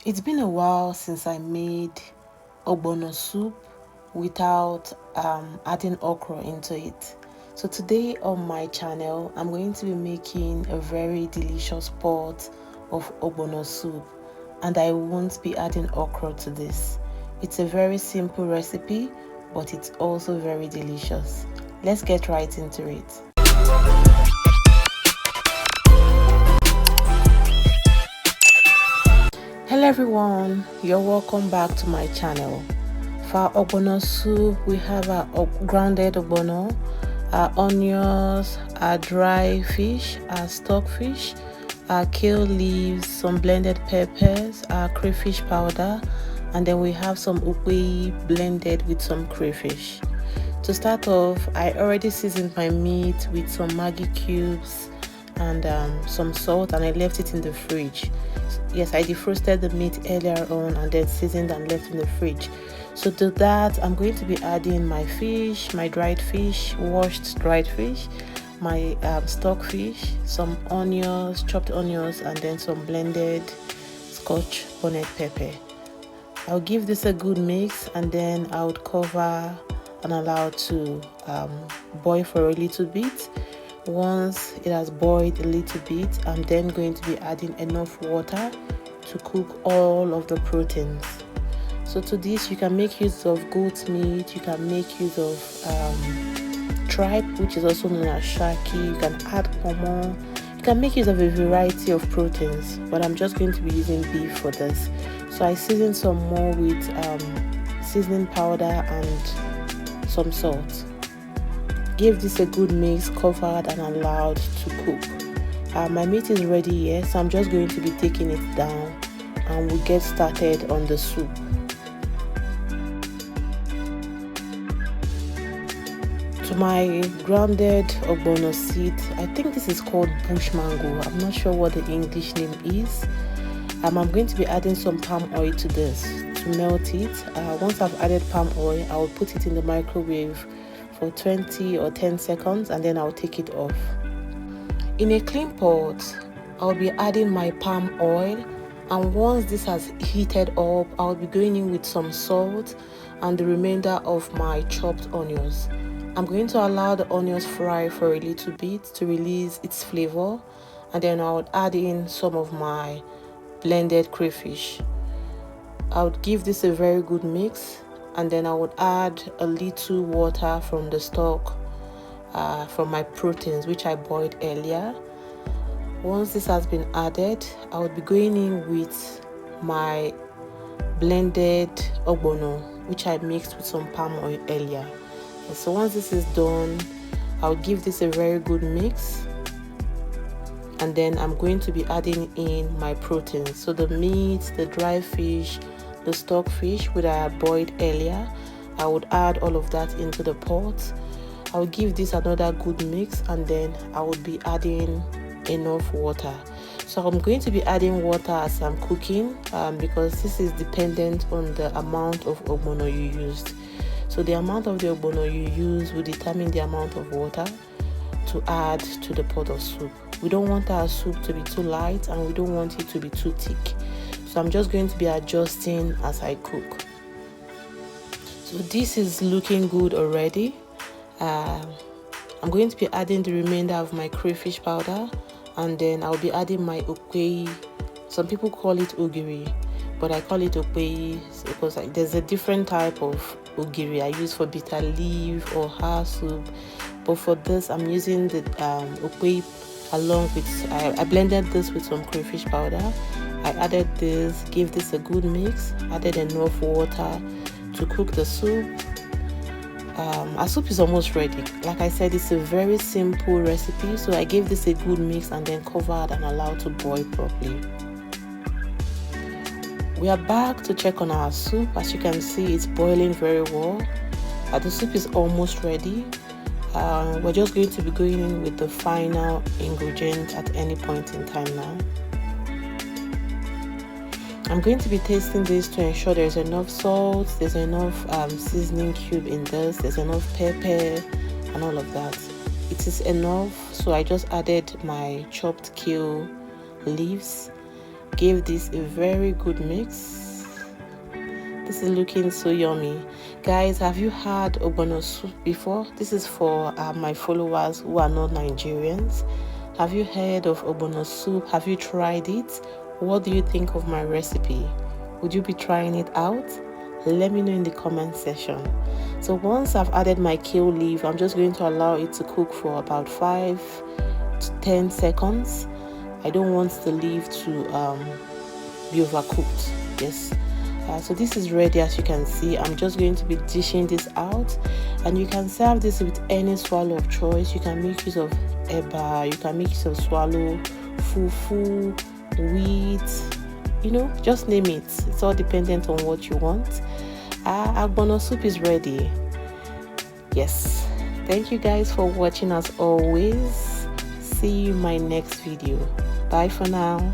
It's been a while since I made Ogbono soup without adding okra into it. So today on my channel, I'm going to be making a very delicious pot of Ogbono soup, and I won't be adding okra to this. It's a very simple recipe, but it's also very delicious. Let's get right into it. Hello everyone, you're welcome back to my channel. For our ogbono soup, we have our grounded ogbono, our onions, our dry fish, our stockfish, our kale leaves, some blended peppers, our crayfish powder, and then we have some ukwe blended with some crayfish. To start off, I already seasoned my meat with some Maggi cubes and some salt, and I left it in the fridge. Yes, I defrosted the meat earlier on and then seasoned and left in the fridge. So to that, I'm going to be adding my fish, my dried fish, washed dried fish, my stockfish, some onions, chopped onions, and then some blended scotch bonnet pepper. I'll give this a good mix, and then I would cover and allow it to boil for a little bit. Once it has boiled a little bit, I'm then going to be adding enough water to cook all of the proteins. So to this, you can make use of goat meat, you can make use of tripe, which is also known as shaki, you can add pomo, you can make use of a variety of proteins, but I'm just going to be using beef for this. So I season some more with seasoning powder and some salt. Give this a good mix, covered and allowed to cook. My meat is ready here, so I'm just going to be taking it down and we'll get started on the soup. To my grounded ogbono seed, I think this is called bush mango. I'm not sure what the English name is. I'm going to be adding some palm oil to this to melt it. Once I've added palm oil, I will put it in the microwave for 20 or 10 seconds, and then I'll take it off. In a clean pot, I'll be adding my palm oil, and once this has heated up, I'll be going in with some salt and the remainder of my chopped onions. I'm going to allow the onions fry for a little bit to release its flavor, and then I would add in some of my blended crayfish. I would give this a very good mix, and then I would add a little water from the stock from my proteins, which I boiled earlier. Once this has been added, I would be going in with my blended ogbono, which I mixed with some palm oil earlier. And so once this is done, I'll give this a very good mix, and then I'm going to be adding in my proteins. So the meat, the dry fish, the stockfish which I boiled earlier, I would add all of that into the pot. I will give this another good mix, and then I would be adding enough water. So I'm going to be adding water as I'm cooking because this is dependent on the amount of ogbono you used. So the amount of the ogbono you use will determine the amount of water to add to the pot of soup. We don't want our soup to be too light, and we don't want it to be too thick. So I'm just going to be adjusting as I cook. So this is looking good already. I'm going to be adding the remainder of my crayfish powder, and then I'll be adding my ukwe. Some people call it ogiri, but I call it ukwe because there's a different type of ogiri I use for bitter leaf or her soup. But for this, I'm using the ukwe along with, I blended this with some crayfish powder. I added this, gave this a good mix, added enough water to cook the soup. Our soup is almost ready. Like I said, it's a very simple recipe, so I gave this a good mix and then covered and allowed to boil properly. We are back to check on our soup. As you can see, it's boiling very well. The soup is almost ready. We're just going to be going in with the final ingredient at any point in time now. I'm going to be tasting this to ensure there's enough salt, there's enough seasoning cube in this, there's enough pepper and all of that. It is enough, so I just added my chopped kale leaves gave this a very good mix. This is looking so yummy. Guys, have you had ogbono soup before? This is for my followers who are not Nigerians. Have you heard of ogbono soup? Have you tried it? What do you think of my recipe? Would you be trying it out? Let me know in the comment section. So once I've added my kale leaf, I'm just going to allow it to cook for about 5 to 10 seconds. I don't want the leaf to be overcooked. Yes. So this is ready. As you can see, I'm just going to be dishing this out, and you can serve this with any swallow of choice. You can make use of eba, you can make use of swallow, fufu, wheat, you know, just name it. It's all dependent on what you want. Ogbono soup is ready. Yes, thank you guys for watching. As always, see you in my next video. Bye for now.